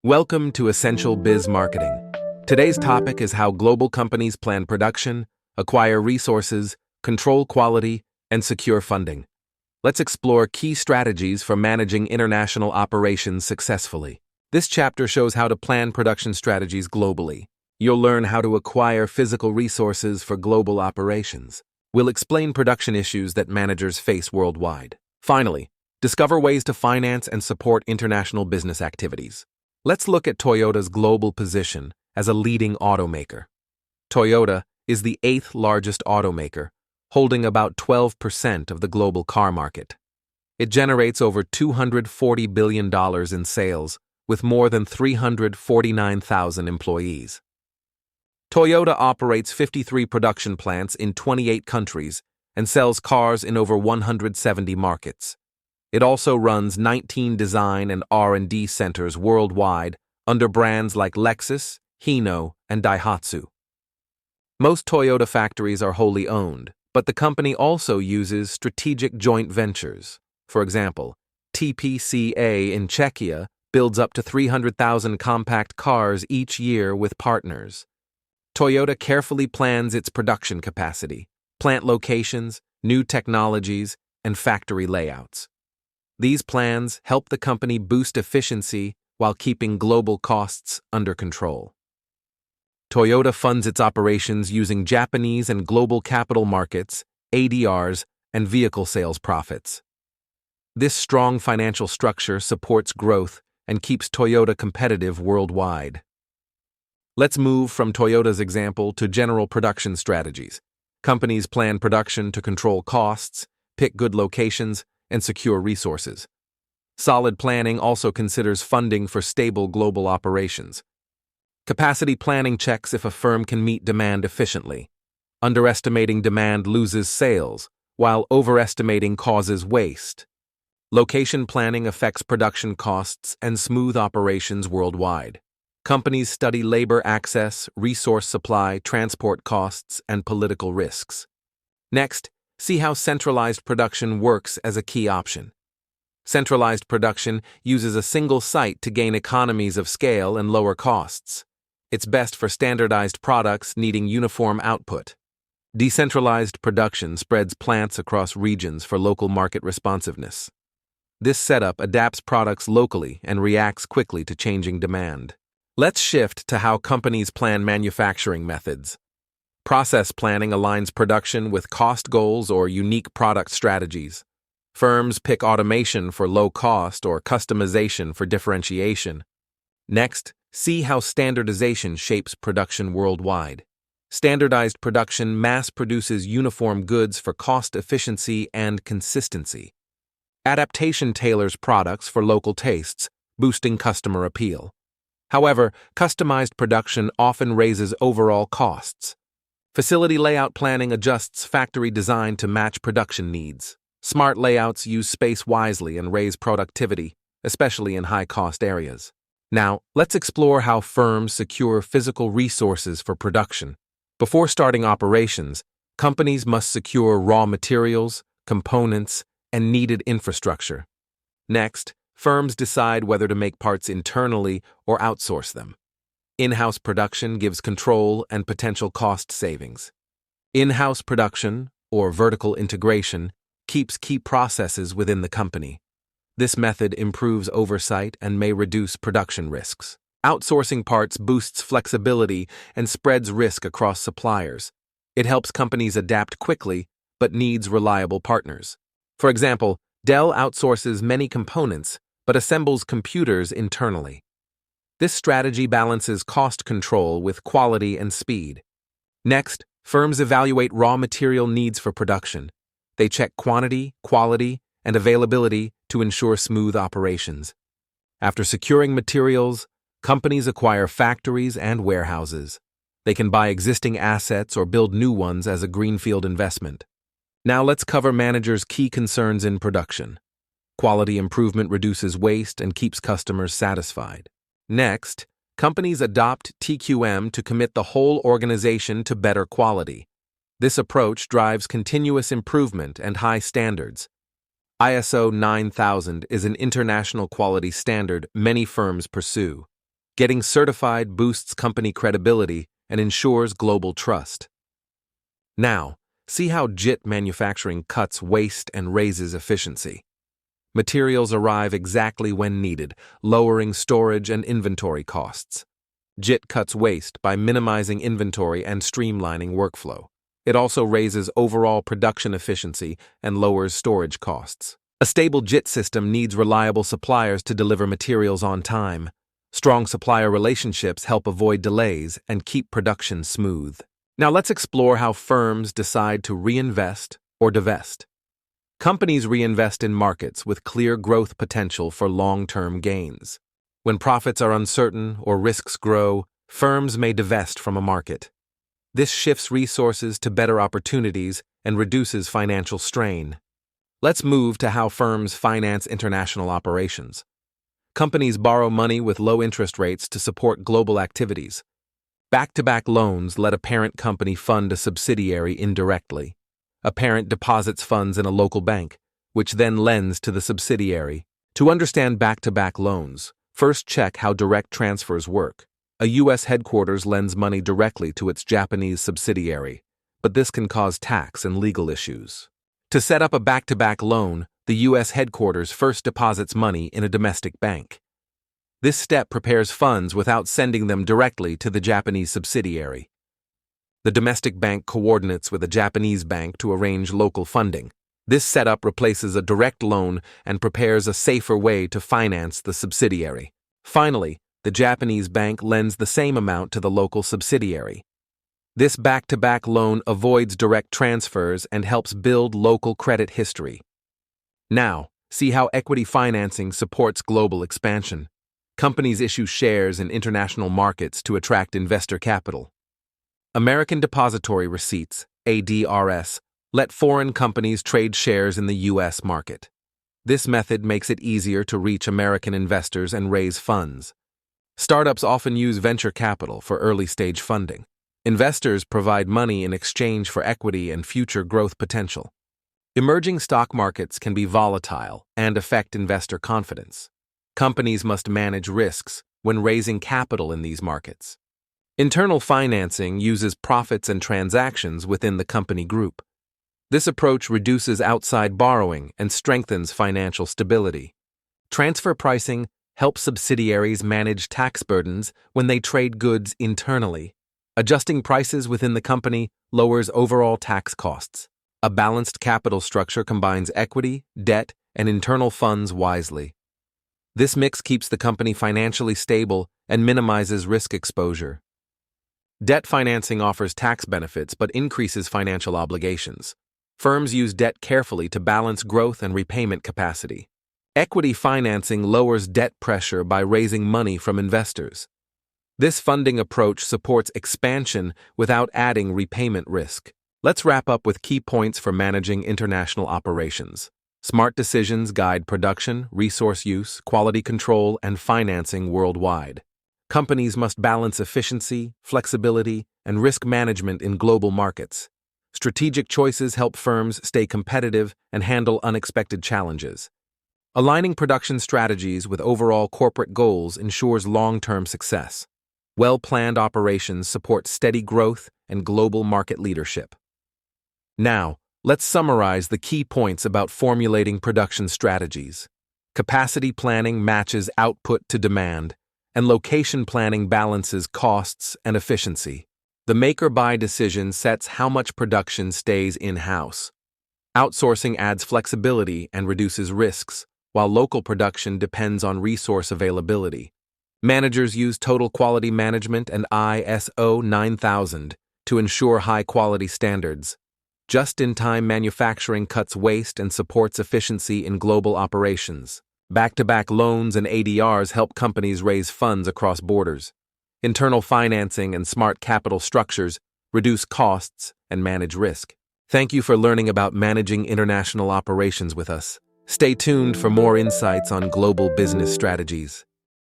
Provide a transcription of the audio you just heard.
Welcome to Essential Biz Marketing. Today's topic is how global companies plan production, acquire resources, control quality, and secure funding. Let's explore key strategies for managing international operations successfully. This chapter shows how to plan production strategies globally. You'll learn how to acquire physical resources for global operations. We'll explain production issues that managers face worldwide. Finally, discover ways to finance and support international business activities. Let's look at Toyota's global position as a leading automaker. Toyota is the 8th largest automaker, holding about 12% of the global car market. It generates over $240 billion in sales, with more than 349,000 employees. Toyota operates 53 production plants in 28 countries and sells cars in over 170 markets. It also runs 19 design and R&D centers worldwide under brands like Lexus, Hino, and Daihatsu. Most Toyota factories are wholly owned, but the company also uses strategic joint ventures. For example, TPCA in Czechia builds up to 300,000 compact cars each year with partners. Toyota carefully plans its production capacity, plant locations, new technologies, and factory layouts. These plans help the company boost efficiency while keeping global costs under control. Toyota funds its operations using Japanese and global capital markets, ADRs, and vehicle sales profits. This strong financial structure supports growth and keeps Toyota competitive worldwide. Let's move from Toyota's example to general production strategies. Companies plan production to control costs, pick good locations, and secure resources. Solid planning also considers funding for stable global operations. Capacity planning checks if a firm can meet demand efficiently. Underestimating demand loses sales, while overestimating causes waste. Location planning affects production costs and smooth operations worldwide. Companies study labor access, resource supply, transport costs, and political risks. Next, see how centralized production works as a key option. Centralized production uses a single site to gain economies of scale and lower costs. It's best for standardized products needing uniform output. Decentralized production spreads plants across regions for local market responsiveness. This setup adapts products locally and reacts quickly to changing demand. Let's shift to how companies plan manufacturing methods. Process planning aligns production with cost goals or unique product strategies. Firms pick automation for low cost or customization for differentiation. Next, see how standardization shapes production worldwide. Standardized production mass produces uniform goods for cost efficiency and consistency. Adaptation tailors products for local tastes, boosting customer appeal. However, customized production often raises overall costs. Facility layout planning adjusts factory design to match production needs. Smart layouts use space wisely and raise productivity, especially in high-cost areas. Now, let's explore how firms secure physical resources for production. Before starting operations, companies must secure raw materials, components, and needed infrastructure. Next, firms decide whether to make parts internally or outsource them. In-house production gives control and potential cost savings. In-house production, or vertical integration, keeps key processes within the company. This method improves oversight and may reduce production risks. Outsourcing parts boosts flexibility and spreads risk across suppliers. It helps companies adapt quickly, but needs reliable partners. For example, Dell outsources many components, but assembles computers internally. This strategy balances cost control with quality and speed. Next, firms evaluate raw material needs for production. They check quantity, quality, and availability to ensure smooth operations. After securing materials, companies acquire factories and warehouses. They can buy existing assets or build new ones as a greenfield investment. Now let's cover managers' key concerns in production. Quality improvement reduces waste and keeps customers satisfied. Next, companies adopt TQM to commit the whole organization to better quality. This approach drives continuous improvement and high standards. ISO 9000 is an international quality standard many firms pursue. Getting certified boosts company credibility and ensures global trust. Now, see how JIT manufacturing cuts waste and raises efficiency. Materials arrive exactly when needed, lowering storage and inventory costs. JIT cuts waste by minimizing inventory and streamlining workflow. It also raises overall production efficiency and lowers storage costs. A stable JIT system needs reliable suppliers to deliver materials on time. Strong supplier relationships help avoid delays and keep production smooth. Now let's explore how firms decide to reinvest or divest. Companies reinvest in markets with clear growth potential for long-term gains. When profits are uncertain or risks grow, firms may divest from a market. This shifts resources to better opportunities and reduces financial strain. Let's move to how firms finance international operations. Companies borrow money with low interest rates to support global activities. Back-to-back loans let a parent company fund a subsidiary indirectly. A parent deposits funds in a local bank, which then lends to the subsidiary. To understand back-to-back loans, first check how direct transfers work. A U.S. headquarters lends money directly to its Japanese subsidiary, but this can cause tax and legal issues. To set up a back-to-back loan, the U.S. headquarters first deposits money in a domestic bank. This step prepares funds without sending them directly to the Japanese subsidiary. The domestic bank coordinates with a Japanese bank to arrange local funding. This setup replaces a direct loan and prepares a safer way to finance the subsidiary. Finally, the Japanese bank lends the same amount to the local subsidiary. This back-to-back loan avoids direct transfers and helps build local credit history. Now, see how equity financing supports global expansion. Companies issue shares in international markets to attract investor capital. American Depository Receipts, ADRS, let foreign companies trade shares in the U.S. market. This method makes it easier to reach American investors and raise funds. Startups often use venture capital for early-stage funding. Investors provide money in exchange for equity and future growth potential. Emerging stock markets can be volatile and affect investor confidence. Companies must manage risks when raising capital in these markets. Internal financing uses profits and transactions within the company group. This approach reduces outside borrowing and strengthens financial stability. Transfer pricing helps subsidiaries manage tax burdens when they trade goods internally. Adjusting prices within the company lowers overall tax costs. A balanced capital structure combines equity, debt, and internal funds wisely. This mix keeps the company financially stable and minimizes risk exposure. Debt financing offers tax benefits but increases financial obligations. Firms use debt carefully to balance growth and repayment capacity. Equity financing lowers debt pressure by raising money from investors. This funding approach supports expansion without adding repayment risk. Let's wrap up with key points for managing international operations. Smart decisions guide production, resource use, quality control, and financing worldwide. Companies must balance efficiency, flexibility, and risk management in global markets. Strategic choices help firms stay competitive and handle unexpected challenges. Aligning production strategies with overall corporate goals ensures long-term success. Well-planned operations support steady growth and global market leadership. Now, let's summarize the key points about formulating production strategies. Capacity planning matches output to demand, and location planning balances costs and efficiency. The make-or-buy decision sets how much production stays in-house. Outsourcing adds flexibility and reduces risks, while local production depends on resource availability. Managers use total quality management and ISO 9000 to ensure high-quality standards. Just-in-time manufacturing cuts waste and supports efficiency in global operations. Back-to-back loans and ADRs help companies raise funds across borders. Internal financing and smart capital structures reduce costs and manage risk. Thank you for learning about managing international operations with us. Stay tuned for more insights on global business strategies.